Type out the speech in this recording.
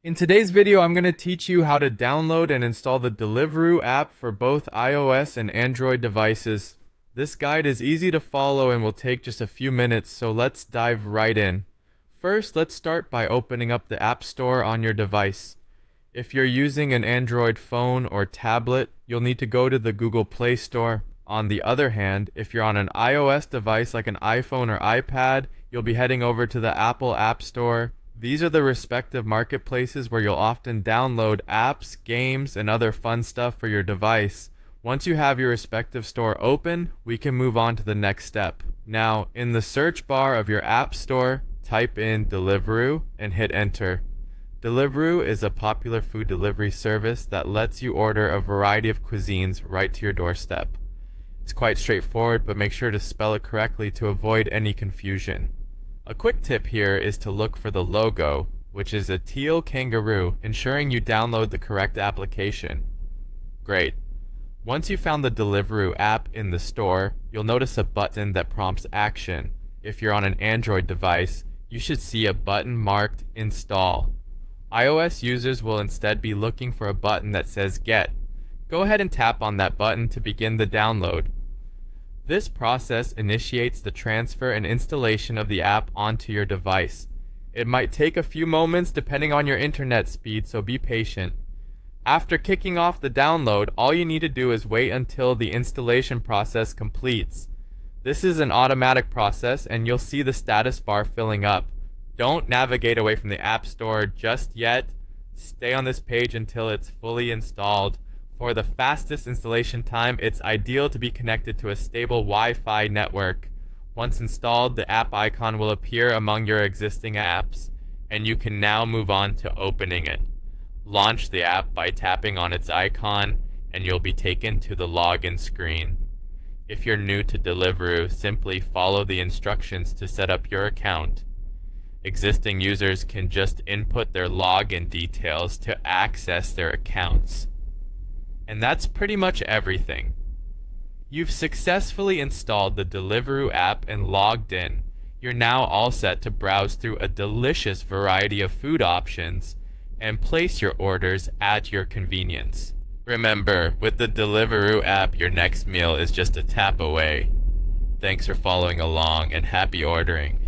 In today's video, I'm going to teach you how to download and install the Deliveroo app for both iOS and Android devices. This guide is easy to follow and will take just a few minutes, so let's dive right in. First, let's start by opening up the App Store on your device. If you're using an Android phone or tablet, you'll need to go to the Google Play Store. On the other hand, if you're on an iOS device like an iPhone or iPad, you'll be heading over to the Apple App Store. These are the respective marketplaces where you'll often download apps, games, and other fun stuff for your device. Once you have your respective store open, we can move on to the next step. Now, in the search bar of your App Store, type in Deliveroo and hit enter. Deliveroo is a popular food delivery service that lets you order a variety of cuisines right to your doorstep. It's quite straightforward, but make sure to spell it correctly to avoid any confusion. A quick tip here is to look for the logo, which is a teal kangaroo, ensuring you download the correct application. Great. Once you found the Deliveroo app in the store, you'll notice a button that prompts action. If you're on an Android device, you should see a button marked Install. iOS users will instead be looking for a button that says Get. Go ahead and tap on that button to begin the download. This process initiates the transfer and installation of the app onto your device. It might take a few moments depending on your internet speed, so be patient. After kicking off the download, all you need to do is wait until the installation process completes. This is an automatic process and you'll see the status bar filling up. Don't navigate away from the App Store just yet. Stay on this page until it's fully installed. For the fastest installation time, it's ideal to be connected to a stable Wi-Fi network. Once installed, the app icon will appear among your existing apps, and you can now move on to opening it. Launch the app by tapping on its icon, and you'll be taken to the login screen. If you're new to Deliveroo, simply follow the instructions to set up your account. Existing users can just input their login details to access their accounts. And that's pretty much everything. You've successfully installed the Deliveroo app and logged in. You're now all set to browse through a delicious variety of food options and place your orders at your convenience. Remember, with the Deliveroo app, your next meal is just a tap away. Thanks for following along and happy ordering.